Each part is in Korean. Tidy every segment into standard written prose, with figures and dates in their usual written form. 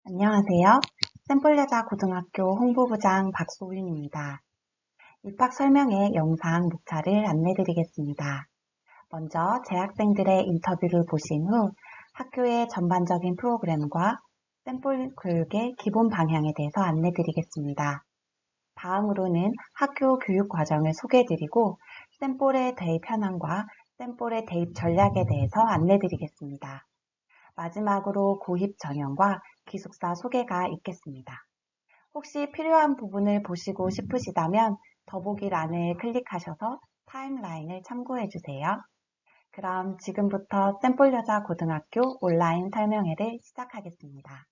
안녕하세요. 샘플여자고등학교 홍보부장 박소윤입니다. 입학 설명회 영상 녹차를 안내드리겠습니다. 먼저 재학생들의 인터뷰를 보신 후 학교의 전반적인 프로그램과 샘플 교육의 기본 방향에 대해서 안내드리겠습니다. 다음으로는 학교 교육 과정을 소개해드리고 샘플의 대입 현황과 샘플의 대입 전략에 대해서 안내드리겠습니다. 마지막으로 고입 전형과 기숙사 소개가 있겠습니다. 혹시 필요한 부분을 보시고 싶으시다면 더보기란을 클릭하셔서 타임라인을 참고해주세요. 그럼 지금부터 샘플여자고등학교 온라인 설명회를 시작하겠습니다.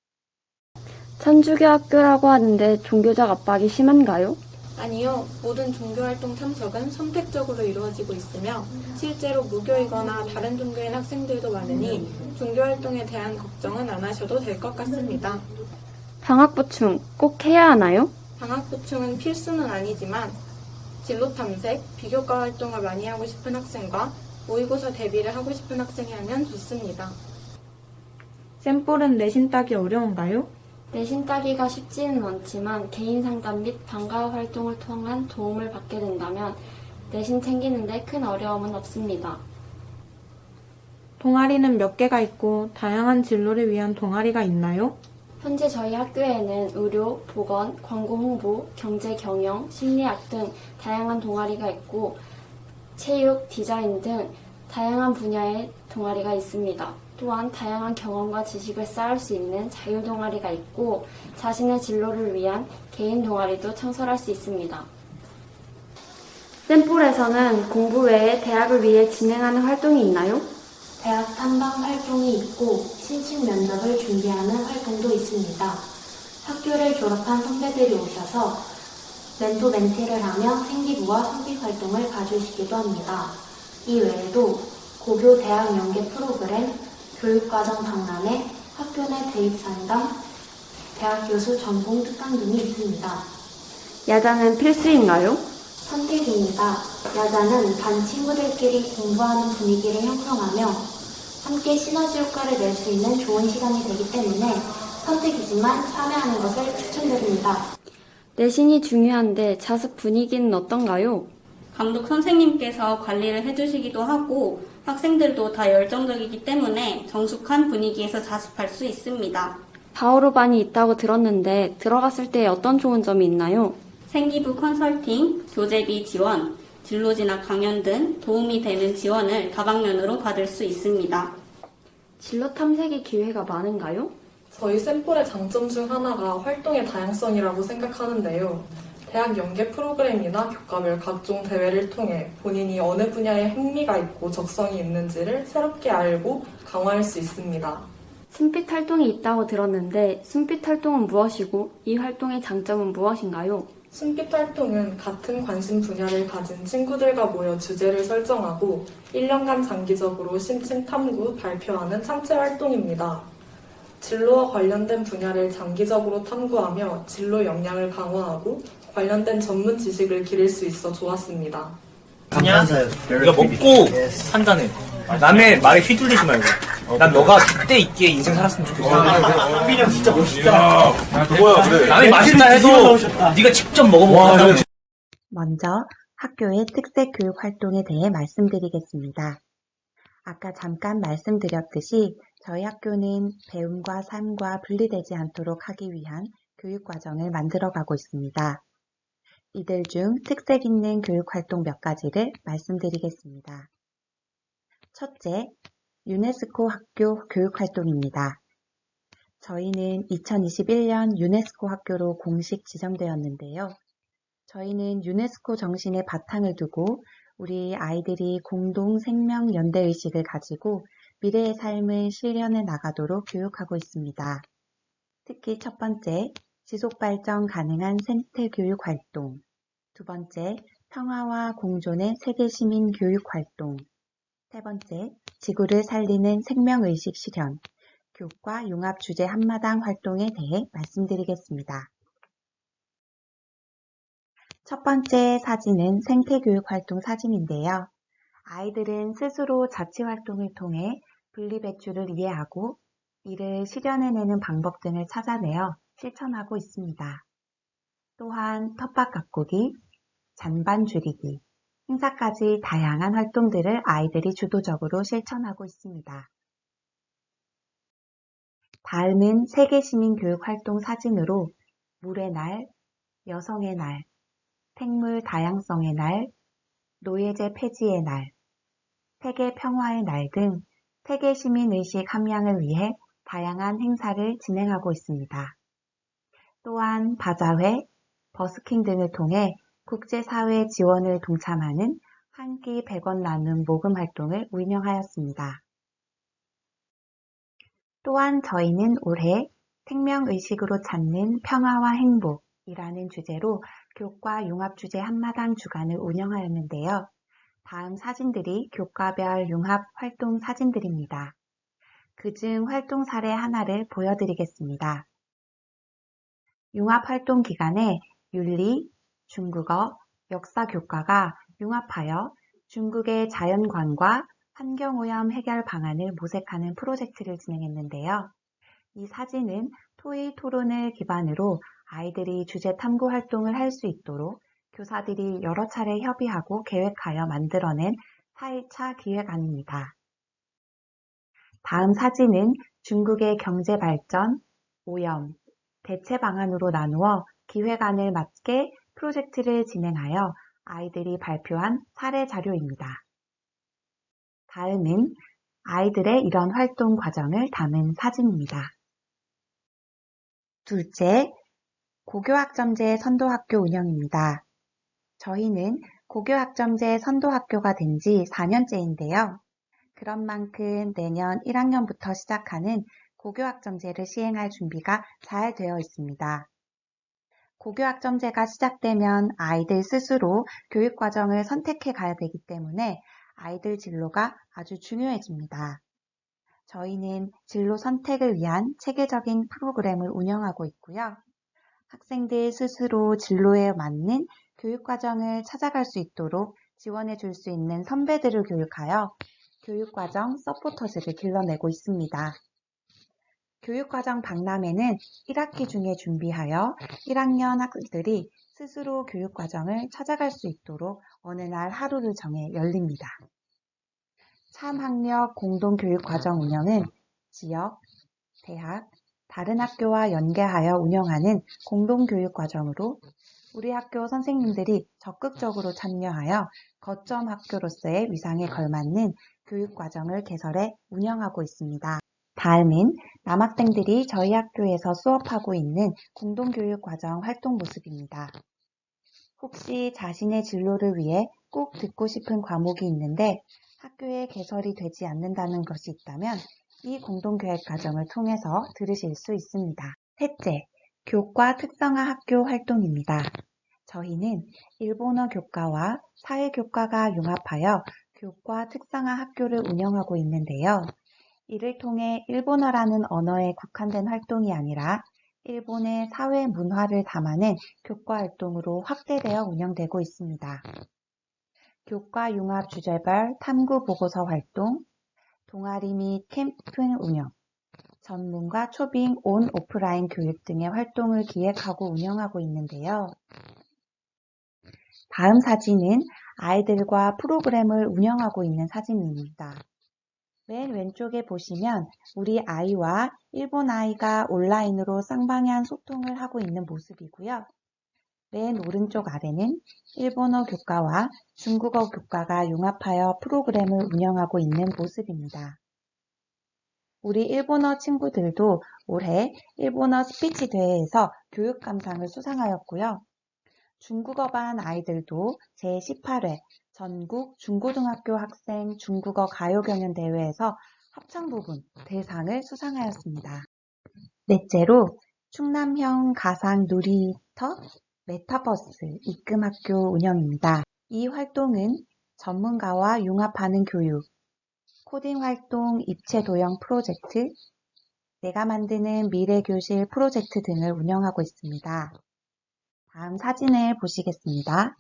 천주교 학교라고 하는데 종교적 압박이 심한가요? 아니요. 모든 종교활동 참석은 선택적으로 이루어지고 있으며 실제로 무교이거나 다른 종교인 학생들도 많으니 종교활동에 대한 걱정은 안 하셔도 될 것 같습니다. 방학 보충 꼭 해야 하나요? 방학 보충은 필수는 아니지만 진로 탐색, 비교과 활동을 많이 하고 싶은 학생과 모의고사 대비를 하고 싶은 학생이 하면 좋습니다. 샘플은 내신 따기 어려운가요? 내신 따기가 쉽지는 않지만 개인 상담 및 방과 활동을 통한 도움을 받게 된다면 내신 챙기는데 큰 어려움은 없습니다. 동아리는 몇 개가 있고 다양한 진로를 위한 동아리가 있나요? 현재 저희 학교에는 의료, 보건, 광고 홍보, 경제 경영, 심리학 등 다양한 동아리가 있고 체육, 디자인 등 다양한 분야의 동아리가 있습니다. 또한 다양한 경험과 지식을 쌓을 수 있는 자율 동아리가 있고 자신의 진로를 위한 개인 동아리도 창설할 수 있습니다. 샘플에서는 공부 외에 대학을 위해 진행하는 활동이 있나요? 대학 탐방 활동이 있고 신칭 면접을 준비하는 활동도 있습니다. 학교를 졸업한 선배들이 오셔서 멘토 멘티를 하며 생기부와 선비 활동을 봐주시기도 합니다. 이 외에도 고교 대학 연계 프로그램, 교육과정 박람회, 학교 내 대입 상담, 대학 교수 전공 특강 등이 있습니다. 야자는 필수인가요? 선택입니다. 야자는 반 친구들끼리 공부하는 분위기를 형성하며 함께 시너지 효과를 낼 수 있는 좋은 시간이 되기 때문에 선택이지만 참여하는 것을 추천드립니다. 내신이 중요한데 자습 분위기는 어떤가요? 감독 선생님께서 관리를 해주시기도 하고 학생들도 다 열정적이기 때문에 정숙한 분위기에서 자습할 수 있습니다. 바오로반이 있다고 들었는데 들어갔을 때 어떤 좋은 점이 있나요? 생기부 컨설팅, 교재비 지원, 진로 진학 강연 등 도움이 되는 지원을 다방면으로 받을 수 있습니다. 진로 탐색의 기회가 많은가요? 저희 샘플의 장점 중 하나가 활동의 다양성이라고 생각하는데요. 대학 연계 프로그램이나 교과별 각종 대회를 통해 본인이 어느 분야에 흥미가 있고 적성이 있는지를 새롭게 알고 강화할 수 있습니다. 숨빛 활동이 있다고 들었는데 숨빛 활동은 무엇이고 이 활동의 장점은 무엇인가요? 숨빛 활동은 같은 관심 분야를 가진 친구들과 모여 주제를 설정하고 1년간 장기적으로 심층 탐구, 발표하는 창체 활동입니다. 진로와 관련된 분야를 장기적으로 탐구하며 진로 역량을 강화하고 관련된 전문 지식을 기를 수 있어 좋았습니다. 아니야? 이거 먹고 판단해. 남의 말에 휘둘리지 말고. 난 너가 그때 있기에 인생 살았으면 좋겠어. 한빈이 형 진짜 멋있다. 뭐야 그래. 남이 맛있다 해도 네가 직접 먹어보고 한다고. 먼저 학교의 특색 교육 활동에 대해 말씀드리겠습니다. 아까 잠깐 말씀드렸듯이 저희 학교는 배움과 삶과 분리되지 않도록 하기 위한 교육 과정을 만들어가고 있습니다. 이들 중 특색 있는 교육 활동 몇 가지를 말씀드리겠습니다. 첫째, 유네스코 학교 교육 활동입니다. 저희는 2021년 유네스코 학교로 공식 지정되었는데요. 저희는 유네스코 정신의 바탕을 두고 우리 아이들이 공동 생명 연대 의식을 가지고 미래의 삶을 실현해 나가도록 교육하고 있습니다. 특히 첫 번째, 지속 발전 가능한 생태 교육 활동. 두 번째, 평화와 공존의 세계 시민 교육 활동. 세 번째, 지구를 살리는 생명 의식 실현. 교과 융합 주제 한마당 활동에 대해 말씀드리겠습니다. 첫 번째 사진은 생태교육 활동 사진인데요. 아이들은 스스로 자치활동을 통해 분리배출을 이해하고 이를 실현해내는 방법 등을 찾아내어 실천하고 있습니다. 또한 텃밭 가꾸기, 잔반 줄이기, 행사까지 다양한 활동들을 아이들이 주도적으로 실천하고 있습니다. 다음은 세계시민교육활동 사진으로 물의 날, 여성의 날, 생물 다양성의 날, 노예제 폐지의 날, 세계 평화의 날 등 세계 시민의식 함양을 위해 다양한 행사를 진행하고 있습니다. 또한 바자회, 버스킹 등을 통해 국제사회 지원을 동참하는 한 끼 100원 나눔 모금 활동을 운영하였습니다. 또한 저희는 올해 생명의식으로 찾는 평화와 행복이라는 주제로 교과 융합주제 한마당 주간을 운영하였는데요. 다음 사진들이 교과별 융합 활동 사진들입니다. 그중 활동 사례 하나를 보여드리겠습니다. 융합 활동 기간에 윤리, 중국어, 역사 교과가 융합하여 중국의 자연관과 환경오염 해결 방안을 모색하는 프로젝트를 진행했는데요. 이 사진은 토의 토론을 기반으로 아이들이 주제 탐구 활동을 할 수 있도록 교사들이 여러 차례 협의하고 계획하여 만들어낸 4일차 기획안입니다. 다음 사진은 중국의 경제 발전, 오염, 대체 방안으로 나누어 기획안을 맞게 프로젝트를 진행하여 아이들이 발표한 사례 자료입니다. 다음은 아이들의 이런 활동 과정을 담은 사진입니다. 둘째, 고교학점제 선도학교 운영입니다. 저희는 고교학점제 선도학교가 된 지 4년째인데요. 그런 만큼 내년 1학년부터 시작하는 고교학점제를 시행할 준비가 잘 되어 있습니다. 고교학점제가 시작되면 아이들 스스로 교육과정을 선택해 가야 되기 때문에 아이들 진로가 아주 중요해집니다. 저희는 진로 선택을 위한 체계적인 프로그램을 운영하고 있고요. 학생들 스스로 진로에 맞는 교육과정을 찾아갈 수 있도록 지원해 줄 수 있는 선배들을 교육하여 교육과정 서포터즈를 길러내고 있습니다. 교육과정 박람회는 1학기 중에 준비하여 1학년 학생들이 스스로 교육과정을 찾아갈 수 있도록 어느 날 하루를 정해 열립니다. 참학력 공동교육과정 운영은 지역, 대학, 다른 학교와 연계하여 운영하는 공동교육과정으로 우리 학교 선생님들이 적극적으로 참여하여 거점 학교로서의 위상에 걸맞는 교육과정을 개설해 운영하고 있습니다. 다음은 남학생들이 저희 학교에서 수업하고 있는 공동교육과정 활동 모습입니다. 혹시 자신의 진로를 위해 꼭 듣고 싶은 과목이 있는데 학교에 개설이 되지 않는다는 것이 있다면 이 공동교육과정을 통해서 들으실 수 있습니다. 셋째, 교과 특성화 학교 활동입니다. 저희는 일본어 교과와 사회교과가 융합하여 교과 특성화 학교를 운영하고 있는데요. 이를 통해 일본어라는 언어에 국한된 활동이 아니라 일본의 사회 문화를 담아낸 교과 활동으로 확대되어 운영되고 있습니다. 교과 융합 주제별 탐구 보고서 활동, 동아리 및 캠프 운영, 전문가 초빙 온 오프라인 교육 등의 활동을 기획하고 운영하고 있는데요. 다음 사진은 아이들과 프로그램을 운영하고 있는 사진입니다. 맨 왼쪽에 보시면 우리 아이와 일본 아이가 온라인으로 쌍방향 소통을 하고 있는 모습이고요. 맨 오른쪽 아래는 일본어 교과와 중국어 교과가 융합하여 프로그램을 운영하고 있는 모습입니다. 우리 일본어 친구들도 올해 일본어 스피치 대회에서 교육감상을 수상하였고요. 중국어반 아이들도 제18회 전국 중고등학교 학생 중국어 가요경연대회에서 합창부분 대상을 수상하였습니다. 넷째로 충남형 가상 놀이터 메타버스 입금학교 운영입니다. 이 활동은 전문가와 융합하는 교육, 코딩 활동 입체 도형 프로젝트, 내가 만드는 미래교실 프로젝트 등을 운영하고 있습니다. 다음 사진을 보시겠습니다.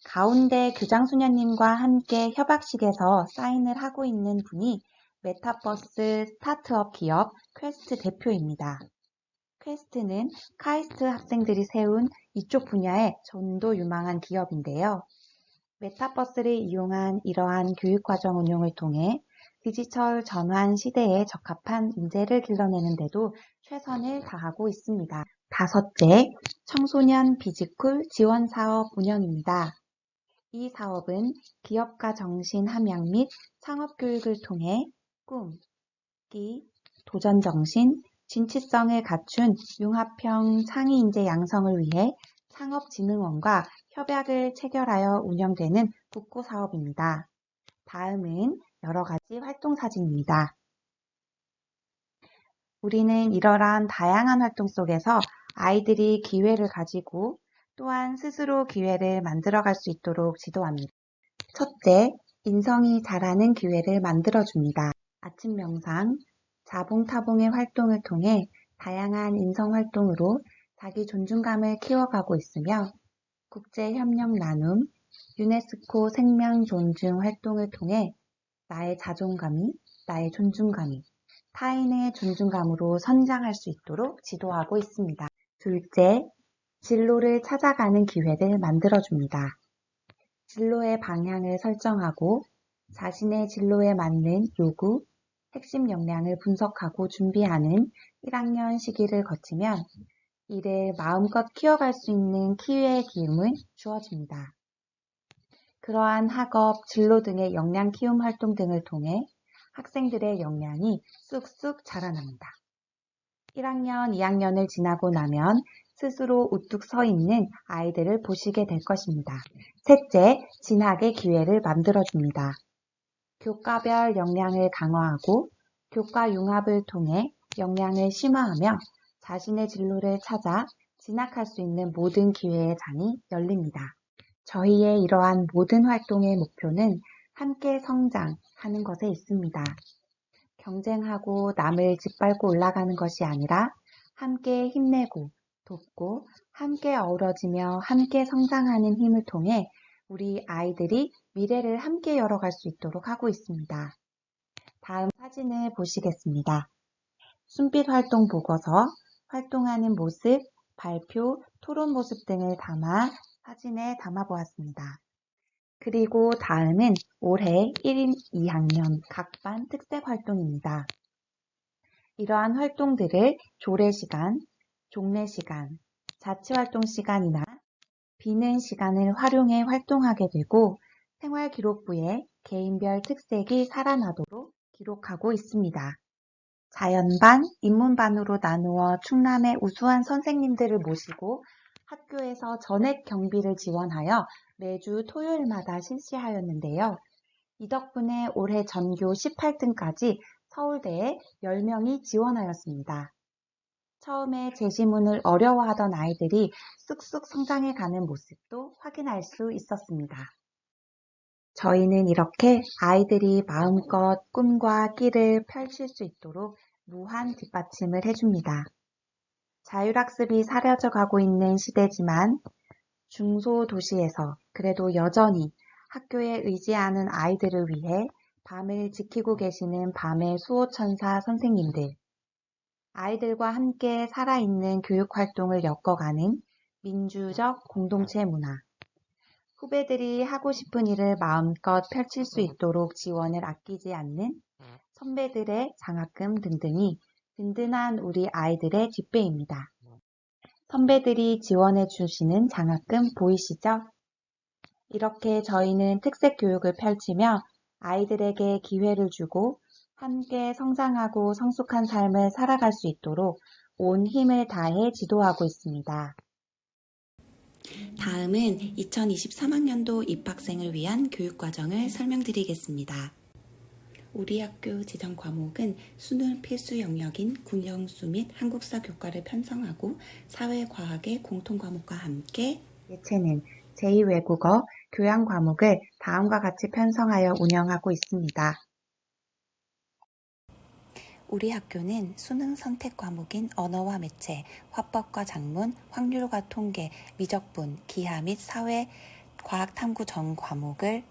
가운데 교장수녀님과 함께 협약식에서 사인을 하고 있는 분이 메타버스 스타트업 기업 퀘스트 대표입니다. 퀘스트는 카이스트 학생들이 세운 이쪽 분야의 전도 유망한 기업인데요. 메타버스를 이용한 이러한 교육과정 운용을 통해 디지털 전환 시대에 적합한 인재를 길러내는 데도 최선을 다하고 있습니다. 다섯째, 청소년 비즈쿨 지원 사업 운영입니다. 이 사업은 기업가 정신 함양 및 창업 교육을 통해 꿈, 끼, 도전 정신, 진취성을 갖춘 융합형 창의 인재 양성을 위해 창업진흥원과 협약을 체결하여 운영되는 국고 사업입니다. 다음은 여러 가지 활동 사진입니다. 우리는 이러한 다양한 활동 속에서 아이들이 기회를 가지고 또한 스스로 기회를 만들어갈 수 있도록 지도합니다. 첫째, 인성이 자라는 기회를 만들어줍니다. 아침 명상, 자봉타봉의 활동을 통해 다양한 인성 활동으로 자기 존중감을 키워가고 있으며 국제협력 나눔, 유네스코 생명 존중 활동을 통해 나의 자존감이, 나의 존중감이 타인의 존중감으로 성장할 수 있도록 지도하고 있습니다. 둘째, 진로를 찾아가는 기회를 만들어줍니다. 진로의 방향을 설정하고 자신의 진로에 맞는 요구, 핵심 역량을 분석하고 준비하는 1학년 시기를 거치면 이를 마음껏 키워갈 수 있는 기회의 기움을 주어집니다. 그러한 학업, 진로 등의 역량 키움 활동 등을 통해 학생들의 역량이 쑥쑥 자라납니다. 1학년, 2학년을 지나고 나면 스스로 우뚝 서 있는 아이들을 보시게 될 것입니다. 셋째, 진학의 기회를 만들어줍니다. 교과별 역량을 강화하고 교과 융합을 통해 역량을 심화하며 자신의 진로를 찾아 진학할 수 있는 모든 기회의 장이 열립니다. 저희의 이러한 모든 활동의 목표는 함께 성장하는 것에 있습니다. 경쟁하고 남을 짓밟고 올라가는 것이 아니라 함께 힘내고 돕고 함께 어우러지며 함께 성장하는 힘을 통해 우리 아이들이 미래를 함께 열어갈 수 있도록 하고 있습니다. 다음 사진을 보시겠습니다. 순빛 활동 보고서, 활동하는 모습, 발표, 토론 모습 등을 담아 사진에 담아보았습니다. 그리고 다음은 올해 1, 2학년 각 반 특색 활동입니다. 이러한 활동들을 조례 시간, 종례 시간, 자치활동 시간이나 비는 시간을 활용해 활동하게 되고 생활기록부에 개인별 특색이 살아나도록 기록하고 있습니다. 자연반, 인문반으로 나누어 충남의 우수한 선생님들을 모시고 학교에서 전액 경비를 지원하여 매주 토요일마다 실시하였는데요. 이 덕분에 올해 전교 18등까지 서울대에 10명이 지원하였습니다. 처음에 제시문을 어려워하던 아이들이 쑥쑥 성장해가는 모습도 확인할 수 있었습니다. 저희는 이렇게 아이들이 마음껏 꿈과 끼를 펼칠 수 있도록 무한 뒷받침을 해줍니다. 자율학습이 사라져 가고 있는 시대지만 중소도시에서 그래도 여전히 학교에 의지하는 아이들을 위해 밤을 지키고 계시는 밤의 수호천사 선생님들, 아이들과 함께 살아있는 교육활동을 엮어가는 민주적 공동체 문화, 후배들이 하고 싶은 일을 마음껏 펼칠 수 있도록 지원을 아끼지 않는 선배들의 장학금 등등이 든든한 우리 아이들의 뒷배입니다. 선배들이 지원해 주시는 장학금 보이시죠? 이렇게 저희는 특색 교육을 펼치며 아이들에게 기회를 주고 함께 성장하고 성숙한 삶을 살아갈 수 있도록 온 힘을 다해 지도하고 있습니다. 다음은 2023학년도 입학생을 위한 교육과정을 설명드리겠습니다. 우리 학교 지정 과목은 수능 필수 영역인 국영수 및 한국사 교과를 편성하고 사회과학의 공통과목과 함께 예체능, 제2외국어, 교양 과목을 다음과 같이 편성하여 운영하고 있습니다. 우리 학교는 수능 선택 과목인 언어와 매체, 화법과 작문, 확률과 통계, 미적분, 기하 및 사회, 과학 탐구 전 과목을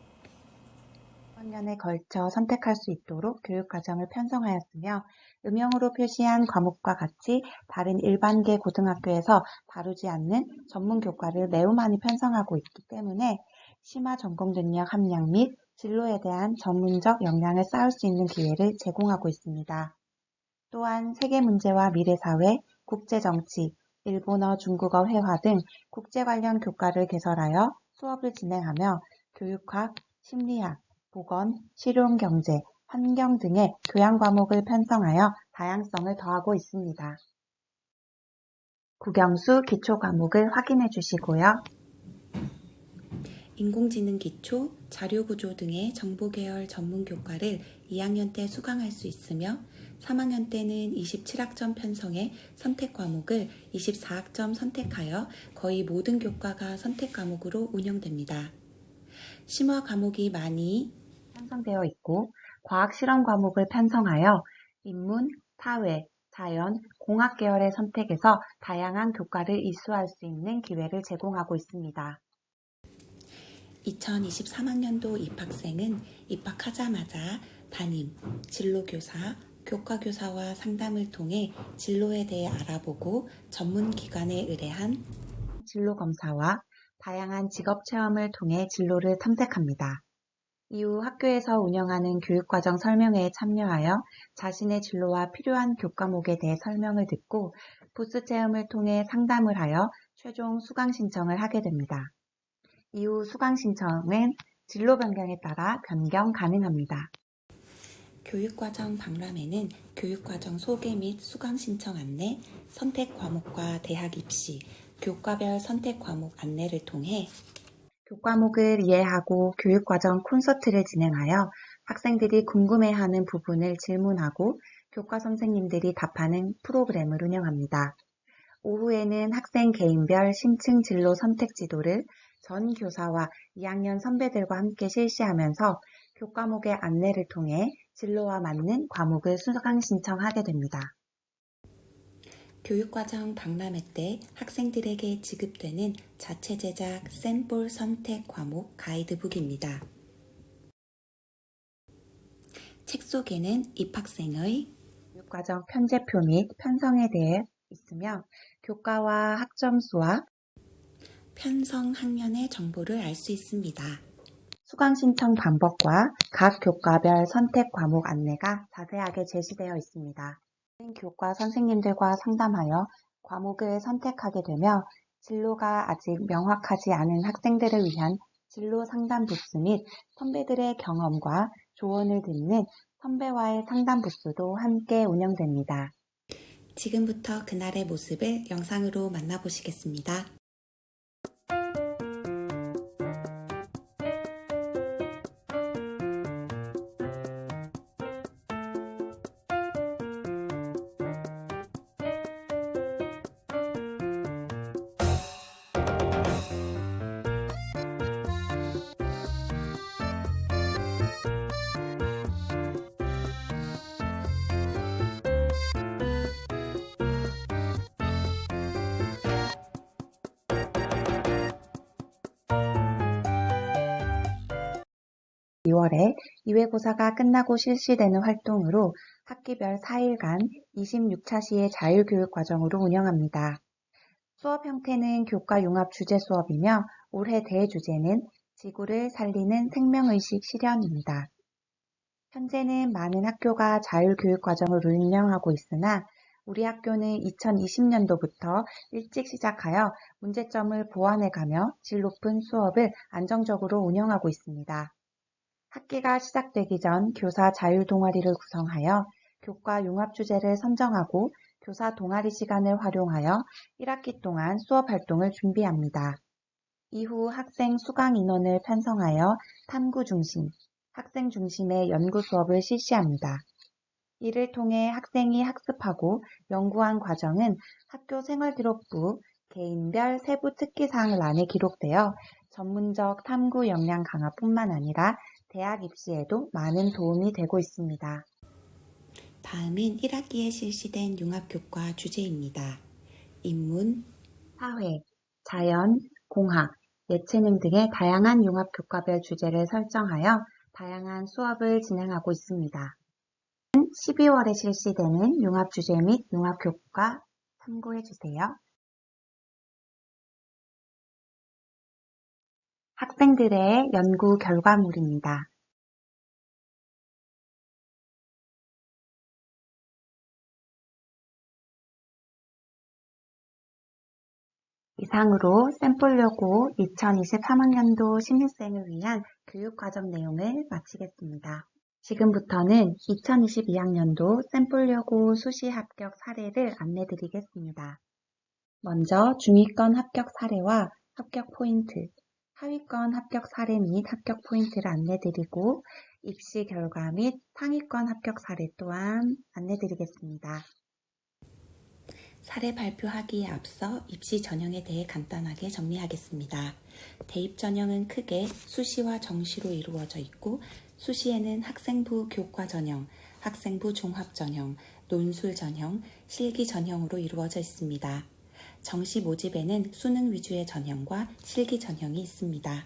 6학년에 걸쳐 선택할 수 있도록 교육과정을 편성하였으며 음영으로 표시한 과목과 같이 다른 일반계 고등학교에서 다루지 않는 전문 교과를 매우 많이 편성하고 있기 때문에 심화 전공 능력 함량 및 진로에 대한 전문적 역량을 쌓을 수 있는 기회를 제공하고 있습니다. 또한 세계 문제와 미래사회, 국제정치, 일본어, 중국어, 회화 등 국제 관련 교과를 개설하여 수업을 진행하며 교육학, 심리학, 보건, 실용경제, 환경 등의 교양 과목을 편성하여 다양성을 더하고 있습니다. 국영수 기초 과목을 확인해 주시고요. 인공지능 기초, 자료구조 등의 정보계열 전문 교과를 2학년 때 수강할 수 있으며 3학년 때는 27학점 편성의 선택 과목을 24학점 선택하여 거의 모든 교과가 선택 과목으로 운영됩니다. 심화 과목이 많이 편성되어 있고 과학 실험 과목을 편성하여 인문, 사회, 자연, 공학 계열의 선택에서 다양한 교과를 이수할 수 있는 기회를 제공하고 있습니다. 2023학년도 입학생은 입학하자마자 담임, 진로교사, 교과교사와 상담을 통해 진로에 대해 알아보고 전문기관에 의뢰한 진로검사와 다양한 직업체험을 통해 진로를 탐색합니다. 이후 학교에서 운영하는 교육과정 설명회에 참여하여 자신의 진로와 필요한 교과목에 대해 설명을 듣고 부스 체험을 통해 상담을 하여 최종 수강 신청을 하게 됩니다. 이후 수강 신청은 진로 변경에 따라 변경 가능합니다. 교육과정 박람회는 교육과정 소개 및 수강 신청 안내, 선택 과목과 대학 입시, 교과별 선택 과목 안내를 통해 교과목을 이해하고 교육과정 콘서트를 진행하여 학생들이 궁금해하는 부분을 질문하고 교과 선생님들이 답하는 프로그램을 운영합니다. 오후에는 학생 개인별 심층 진로 선택 지도를 전 교사와 2학년 선배들과 함께 실시하면서 교과목의 안내를 통해 진로와 맞는 과목을 수강 신청하게 됩니다. 교육과정 박람회 때 학생들에게 지급되는 자체 제작 샘플 선택 과목 가이드북입니다. 책 속에는 입학생의 교육과정 편제표 및 편성에 대해 있으며 교과와 학점수와 편성 학년의 정보를 알 수 있습니다. 수강 신청 방법과 각 교과별 선택 과목 안내가 자세하게 제시되어 있습니다. 교과 선생님들과 상담하여 과목을 선택하게 되며 진로가 아직 명확하지 않은 학생들을 위한 진로 상담 부스 및 선배들의 경험과 조언을 듣는 선배와의 상담 부스도 함께 운영됩니다. 지금부터 그날의 모습을 영상으로 만나보시겠습니다. 2월에 2회고사가 끝나고 실시되는 활동으로 학기별 4일간 26차시의 자율교육과정으로 운영합니다. 수업 형태는 교과 융합 주제 수업이며 올해 대주제는 지구를 살리는 생명의식 실현입니다. 현재는 많은 학교가 자율교육과정을 운영하고 있으나 우리 학교는 2020년도부터 일찍 시작하여 문제점을 보완해가며 질 높은 수업을 안정적으로 운영하고 있습니다. 학기가 시작되기 전 교사 자율 동아리를 구성하여 교과 융합 주제를 선정하고 교사 동아리 시간을 활용하여 1학기 동안 수업 활동을 준비합니다. 이후 학생 수강 인원을 편성하여 탐구 중심, 학생 중심의 연구 수업을 실시합니다. 이를 통해 학생이 학습하고 연구한 과정은 학교 생활기록부 개인별 세부 특기사항을 안에 기록되어 전문적 탐구 역량 강화뿐만 아니라 대학 입시에도 많은 도움이 되고 있습니다. 다음은 1학기에 실시된 융합교과 주제입니다. 인문, 사회, 자연, 공학, 예체능 등의 다양한 융합교과별 주제를 설정하여 다양한 수업을 진행하고 있습니다. 12월에 실시되는 융합주제 및 융합교과 참고해주세요. 학생들의 연구 결과물입니다. 이상으로 샘플여고 2023학년도 신입생을 위한 교육과정 내용을 마치겠습니다. 지금부터는 2022학년도 샘플여고 수시 합격 사례를 안내드리겠습니다. 먼저 중위권 합격 사례와 합격 포인트, 하위권 합격 사례 및 합격 포인트를 안내드리고 입시 결과 및 상위권 합격 사례 또한 안내드리겠습니다. 사례 발표하기에 앞서 입시 전형에 대해 간단하게 정리하겠습니다. 대입 전형은 크게 수시와 정시로 이루어져 있고 수시에는 학생부 교과 전형, 학생부 종합 전형, 논술 전형, 실기 전형으로 이루어져 있습니다. 정시 모집에는 수능 위주의 전형과 실기 전형이 있습니다.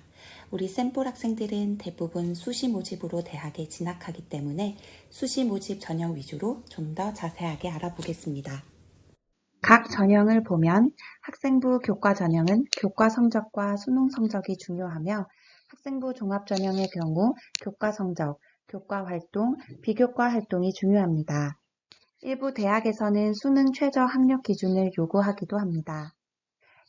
우리 샘플 학생들은 대부분 수시 모집으로 대학에 진학하기 때문에 수시 모집 전형 위주로 좀 더 자세하게 알아보겠습니다. 각 전형을 보면 학생부 교과 전형은 교과 성적과 수능 성적이 중요하며 학생부 종합 전형의 경우 교과 성적, 교과 활동, 비교과 활동이 중요합니다. 일부 대학에서는 수능 최저 학력 기준을 요구하기도 합니다.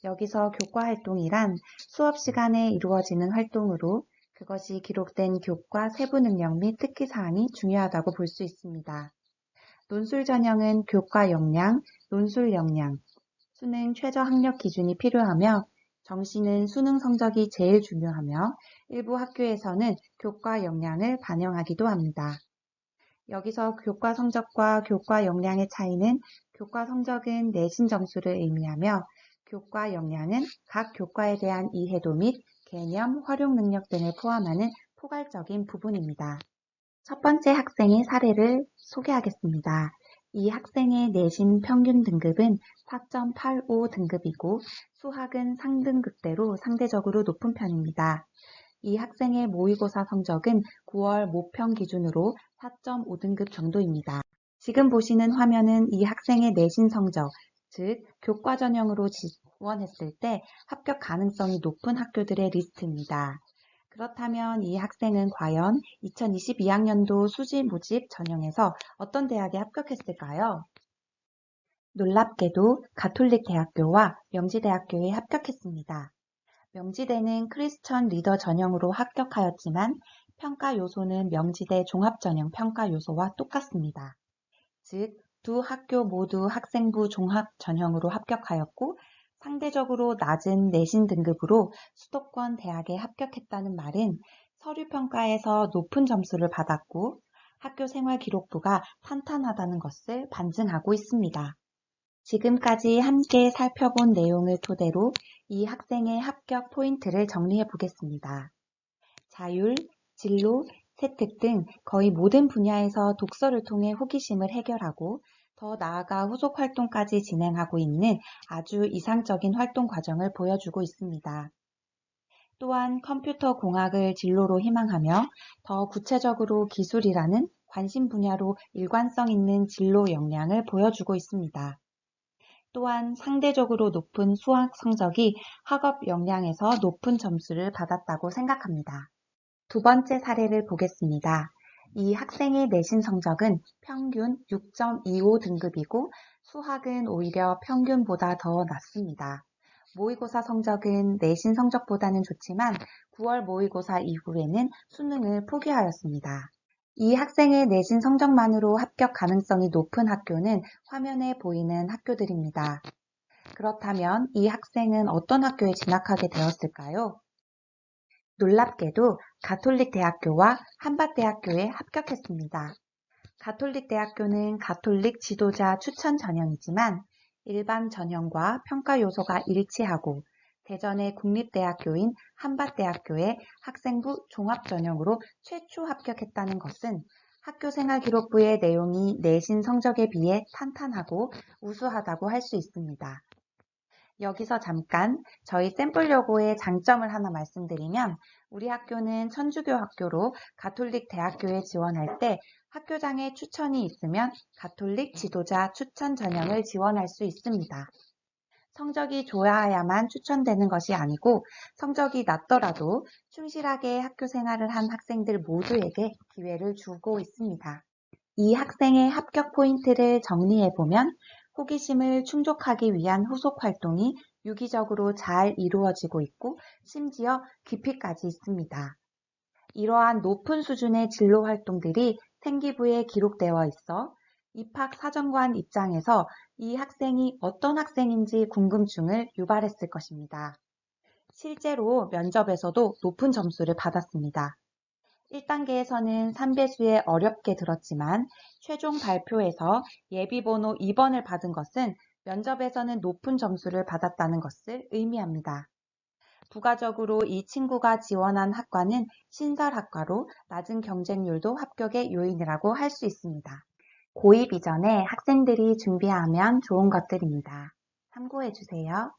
여기서 교과 활동이란 수업 시간에 이루어지는 활동으로 그것이 기록된 교과 세부 능력 및 특기사항이 중요하다고 볼 수 있습니다. 논술 전형은 교과 역량, 논술 역량, 수능 최저 학력 기준이 필요하며 정시는 수능 성적이 제일 중요하며 일부 학교에서는 교과 역량을 반영하기도 합니다. 여기서 교과 성적과 교과 역량의 차이는 교과 성적은 내신 점수를 의미하며 교과 역량은 각 교과에 대한 이해도 및 개념, 활용 능력 등을 포함하는 포괄적인 부분입니다. 첫 번째 학생의 사례를 소개하겠습니다. 이 학생의 내신 평균 등급은 4.85 등급이고 수학은 상등급대로 상대적으로 높은 편입니다. 이 학생의 모의고사 성적은 9월 모평 기준으로 4.5등급 정도입니다. 지금 보시는 화면은 이 학생의 내신 성적, 즉 교과 전형으로 지원했을 때 합격 가능성이 높은 학교들의 리스트입니다. 그렇다면 이 학생은 과연 2022학년도 수시 모집 전형에서 어떤 대학에 합격했을까요? 놀랍게도 가톨릭 대학교와 명지대학교에 합격했습니다. 명지대는 크리스천 리더 전형으로 합격하였지만 평가 요소는 명지대 종합전형 평가 요소와 똑같습니다. 즉, 두 학교 모두 학생부 종합 전형으로 합격하였고 상대적으로 낮은 내신 등급으로 수도권 대학에 합격했다는 말은 서류평가에서 높은 점수를 받았고 학교 생활기록부가 탄탄하다는 것을 반증하고 있습니다. 지금까지 함께 살펴본 내용을 토대로 이 학생의 합격 포인트를 정리해 보겠습니다. 자율, 진로, 세특 등 거의 모든 분야에서 독서를 통해 호기심을 해결하고 더 나아가 후속 활동까지 진행하고 있는 아주 이상적인 활동 과정을 보여주고 있습니다. 또한 컴퓨터 공학을 진로로 희망하며 더 구체적으로 기술이라는 관심 분야로 일관성 있는 진로 역량을 보여주고 있습니다. 또한 상대적으로 높은 수학 성적이 학업 역량에서 높은 점수를 받았다고 생각합니다. 두 번째 사례를 보겠습니다. 이 학생의 내신 성적은 평균 6.25 등급이고 수학은 오히려 평균보다 더 낮습니다. 모의고사 성적은 내신 성적보다는 좋지만 9월 모의고사 이후에는 수능을 포기하였습니다. 이 학생의 내신 성적만으로 합격 가능성이 높은 학교는 화면에 보이는 학교들입니다. 그렇다면 이 학생은 어떤 학교에 진학하게 되었을까요? 놀랍게도 가톨릭 대학교와 한밭대학교에 합격했습니다. 가톨릭 대학교는 가톨릭 지도자 추천 전형이지만 일반 전형과 평가 요소가 일치하고 대전의 국립대학교인 한밭대학교에 학생부 종합 전형으로 최초 합격했다는 것은 학교 생활기록부의 내용이 내신 성적에 비해 탄탄하고 우수하다고 할 수 있습니다. 여기서 잠깐 저희 샘플여고의 장점을 하나 말씀드리면 우리 학교는 천주교 학교로 가톨릭 대학교에 지원할 때 학교장의 추천이 있으면 가톨릭 지도자 추천 전형을 지원할 수 있습니다. 성적이 좋아야만 추천되는 것이 아니고 성적이 낮더라도 충실하게 학교 생활을 한 학생들 모두에게 기회를 주고 있습니다. 이 학생의 합격 포인트를 정리해보면 호기심을 충족하기 위한 후속 활동이 유기적으로 잘 이루어지고 있고 심지어 깊이까지 있습니다. 이러한 높은 수준의 진로 활동들이 생기부에 기록되어 있어 입학사정관 입장에서 이 학생이 어떤 학생인지 궁금증을 유발했을 것입니다. 실제로 면접에서도 높은 점수를 받았습니다. 1단계에서는 3배수에 어렵게 들었지만 최종 발표에서 예비번호 2번을 받은 것은 면접에서는 높은 점수를 받았다는 것을 의미합니다. 부가적으로 이 친구가 지원한 학과는 신설학과로 낮은 경쟁률도 합격의 요인이라고 할 수 있습니다. 고입 이전에 학생들이 준비하면 좋은 것들입니다. 참고해주세요.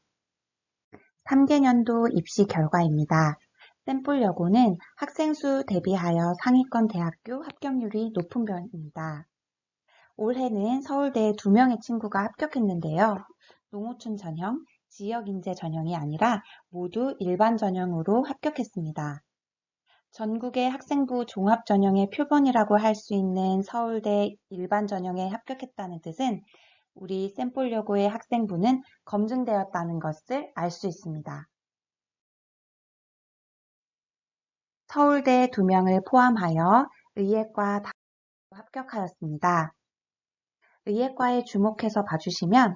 3개년도 입시 결과입니다. 샘플 여고는 학생 수 대비하여 상위권 대학교 합격률이 높은 편입니다. 올해는 서울대에 2명의 친구가 합격했는데요. 농어촌 전형, 지역인재 전형이 아니라 모두 일반 전형으로 합격했습니다. 전국의 학생부 종합 전형의 표본이라고 할 수 있는 서울대 일반 전형에 합격했다는 뜻은 우리 샘플 여고의 학생부는 검증되었다는 것을 알 수 있습니다. 서울대 2명을 포함하여 의예과 합격하였습니다. 의예과에 주목해서 봐주시면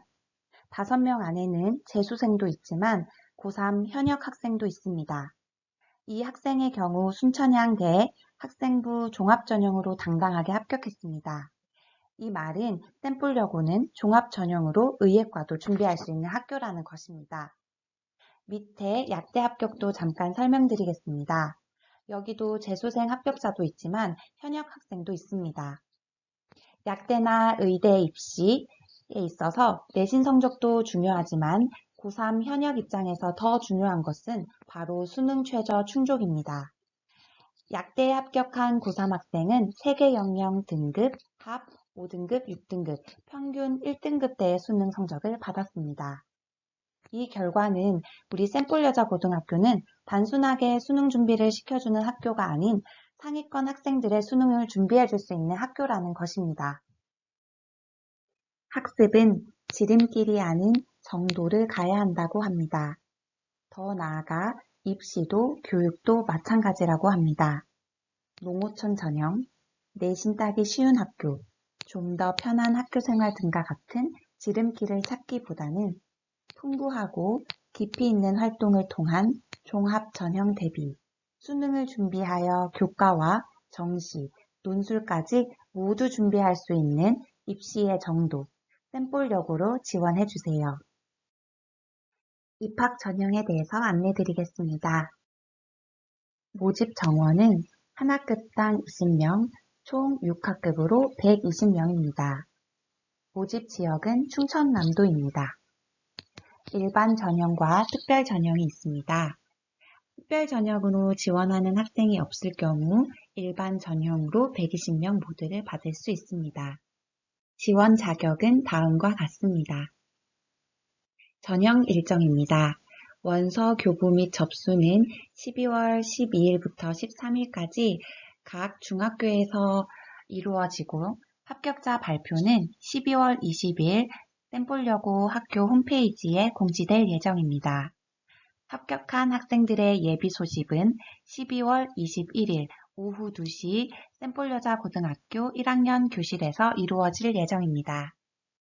5명 안에는 재수생도 있지만 고3 현역 학생도 있습니다. 이 학생의 경우 순천향대 학생부 종합전형으로 당당하게 합격했습니다. 이 말은 샘플 여고는 종합전형으로 의예과도 준비할 수 있는 학교라는 것입니다. 밑에 약대 합격도 잠깐 설명드리겠습니다. 여기도 재수생 합격자도 있지만 현역 학생도 있습니다. 약대나 의대 입시에 있어서 내신 성적도 중요하지만 고3 현역 입장에서 더 중요한 것은 바로 수능 최저 충족입니다. 약대에 합격한 고3 학생은 세계영영 등급, 합 5등급, 6등급, 평균 1등급대의 수능 성적을 받았습니다. 이 결과는 우리 샘플 여자고등학교는 단순하게 수능 준비를 시켜주는 학교가 아닌 상위권 학생들의 수능을 준비해줄 수 있는 학교라는 것입니다. 학습은 지름길이 아닌 정도를 가야 한다고 합니다. 더 나아가 입시도 교육도 마찬가지라고 합니다. 농어촌 전형, 내신 따기 쉬운 학교, 좀 더 편한 학교 생활 등과 같은 지름길을 찾기보다는 풍부하고 깊이 있는 활동을 통한 종합 전형 대비, 수능을 준비하여 교과와 정시, 논술까지 모두 준비할 수 있는 입시의 정도, 샘플 여고로 지원해주세요. 입학 전형에 대해서 안내드리겠습니다. 모집 정원은 한 학급당 20명, 총 6학급으로 120명입니다. 모집 지역은 충청남도입니다. 일반 전형과 특별 전형이 있습니다. 특별 전형으로 지원하는 학생이 없을 경우 일반 전형으로 120명 모두를 받을 수 있습니다. 지원 자격은 다음과 같습니다. 전형 일정입니다. 원서 교부 및 접수는 12월 12일부터 13일까지 각 중학교에서 이루어지고 합격자 발표는 12월 20일 샘플 여고 학교 홈페이지에 공지될 예정입니다. 합격한 학생들의 예비 소집은 12월 21일 오후 2시 샘플 여자고등학교 1학년 교실에서 이루어질 예정입니다.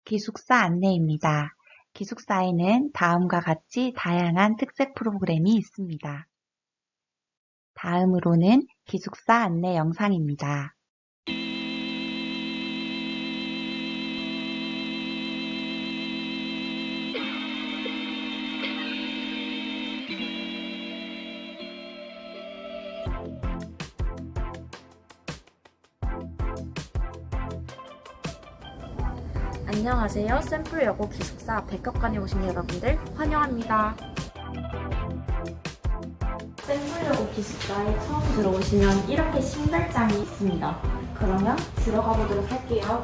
기숙사 안내입니다. 기숙사에는 다음과 같이 다양한 특색 프로그램이 있습니다. 다음으로는 기숙사 안내 영상입니다. 안녕하세요. 샘플 여고 기숙사 백학관에 오신 여러분들 환영합니다. 샘플 샘플여고 기숙사에 처음 들어오시면 이렇게 신발장이 있습니다. 그러면 들어가 보도록 할게요.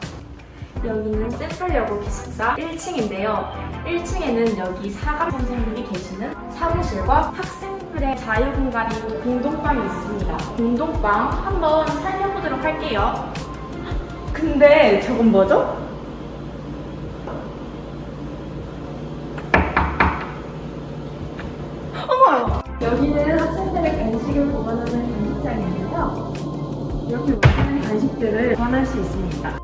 여기는 샘플여고 기숙사 1층인데요. 1층에는 여기 사감 선생님이 계시는 사무실과 학생들의 자유공간이 공동방이 있습니다. 공동방 한번 살펴보도록 할게요. 근데 저건 뭐죠? 어머! 여기는 학생들의 간식을 보관하는 간식장인데요. 여기 오시는 간식들을 보관할 수 있습니다.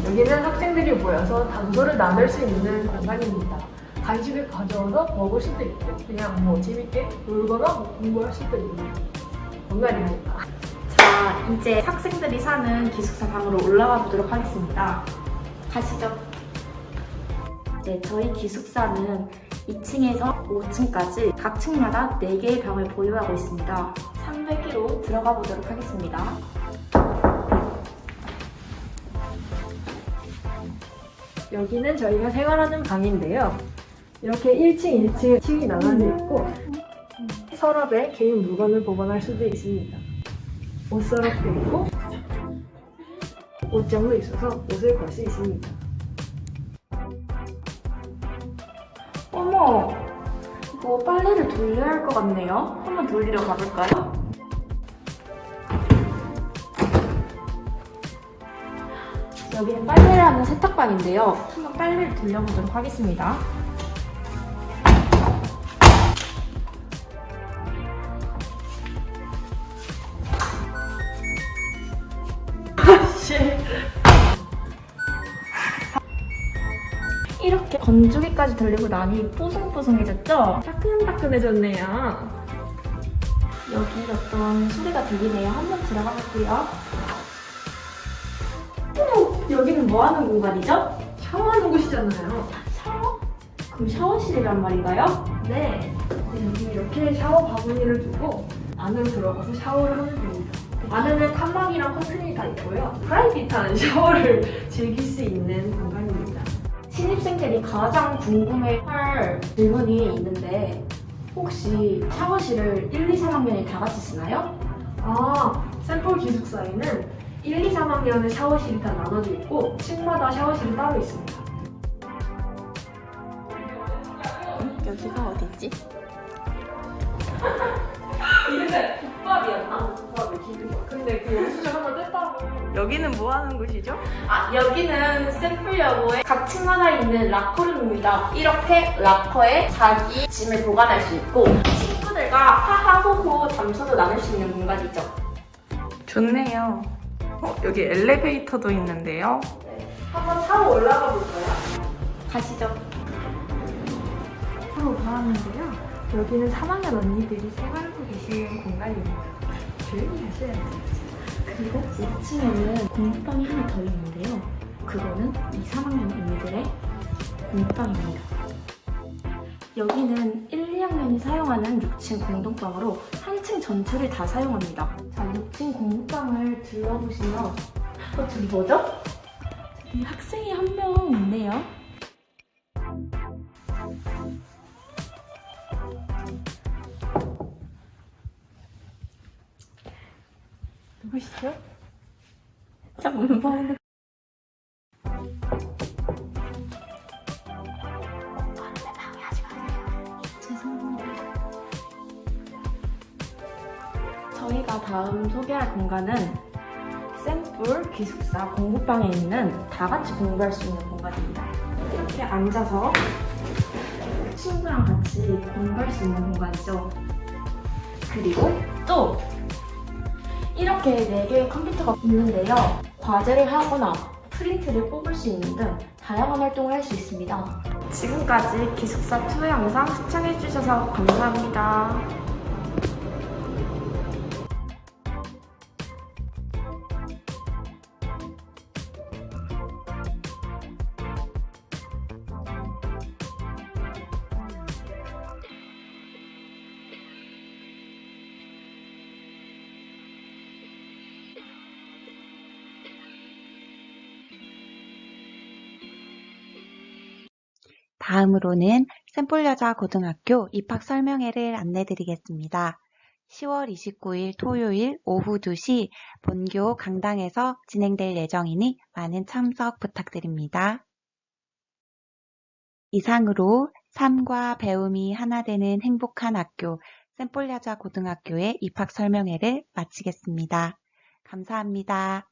여기는 학생들이 모여서 담소를 나눌 수 있는 공간입니다. 간식을 가져와서 먹을 수도 있고 그냥 뭐 재밌게 놀거나 뭐 공부할 수도 있는 공간입니다. 자, 이제 학생들이 사는 기숙사 방으로 올라가 보도록 하겠습니다. 가시죠. 네, 저희 기숙사는 2층에서 5층까지 각 층마다 4개의 방을 보유하고 있습니다. 301호로 들어가 보도록 하겠습니다. 여기는 저희가 생활하는 방인데요. 이렇게 1층, 2층 층이 나눠져 있고 서랍에 개인 물건을 보관할 수도 있습니다. 옷서랍도 있고 옷장도 있어서 옷을 걸 수 있습니다. 어머! 이거 빨래를 돌려야 할 것 같네요. 한번 돌리러 가볼까요? 여기는 빨래를 하는 세탁방인데요. 한번 빨래를 돌려보도록 하겠습니다. 이렇게 건조기까지 돌리고 나니 뽀송뽀송해졌죠? 따끈따끈해졌네요. 여기 어떤 소리가 들리네요. 한번 들어가 볼게요. 어머! 여기는 뭐 하는 공간이죠? 샤워하는 곳이잖아요. 샤워? 그럼 샤워실이란 말인가요? 네. 여기 이렇게 샤워 바구니를 두고 안으로 들어가서 샤워를 하면 됩니다. 안에는 칸막이랑 커튼이 다 있고요. 프라이빗한 샤워를 즐길 수 있는 공간입니다. 신입생들이 가장 궁금해할 질문이 있는데 혹시 샤워실을 1, 2, 3학년이 다 같이 쓰나요? 아, 샘플 기숙사에는 1, 2, 3학년의 샤워실이 다 나눠져 있고 층마다 샤워실이 따로 있습니다. 여기가 어디지? 이게 국밥이었나? 국밥을 기둥. 근데 그 영수증 하나 뗐다고. 여기는 뭐 하는 곳이죠? 아, 여기는 샘플여고의 각 층마다 있는 락커룸입니다. 이렇게 락커에 자기 짐을 보관할 수 있고 친구들과 하하호호 담소도 나눌 수 있는 공간이죠. 좋네요. 여기 엘리베이터도 있는데요. 네. 한번 타고 올라가 볼까요? 가시죠. 타고 가봤는데요. 여기는 3학년 언니들이 생활하고 계시는 공간입니다. 조용히 하셔야죠. 그리고 5층에는 공부방이 하나 더 있는데요. 그거는 2, 3학년 언니들의 공부방입니다. 여기는 1, 2학년이 사용하는 6층 공동방으로 한 층 전체를 다 사용합니다. 자, 6층 공부방을 둘러보시면 저기 뭐죠? 저기 학생이 한 명 있네요. 누구시죠? 잠깐만. 죄송합니다. 저희가 다음 소개할 공간은 샘플 기숙사 공부방에 있는 다 같이 공부할 수 있는 공간입니다. 이렇게 앉아서 친구랑 같이 공부할 수 있는 공간이죠. 그리고 또 이렇게 4개의 컴퓨터가 있는데요. 과제를 하거나 프린트를 뽑을 수 있는 등 다양한 활동을 할 수 있습니다. 지금까지 기숙사2 영상 시청해주셔서 감사합니다. 다음으로는 샘플여자고등학교 입학설명회를 안내드리겠습니다. 10월 29일 토요일 오후 2시 본교 강당에서 진행될 예정이니 많은 참석 부탁드립니다. 이상으로 삶과 배움이 하나 되는 행복한 학교 샘플여자고등학교의 입학설명회를 마치겠습니다. 감사합니다.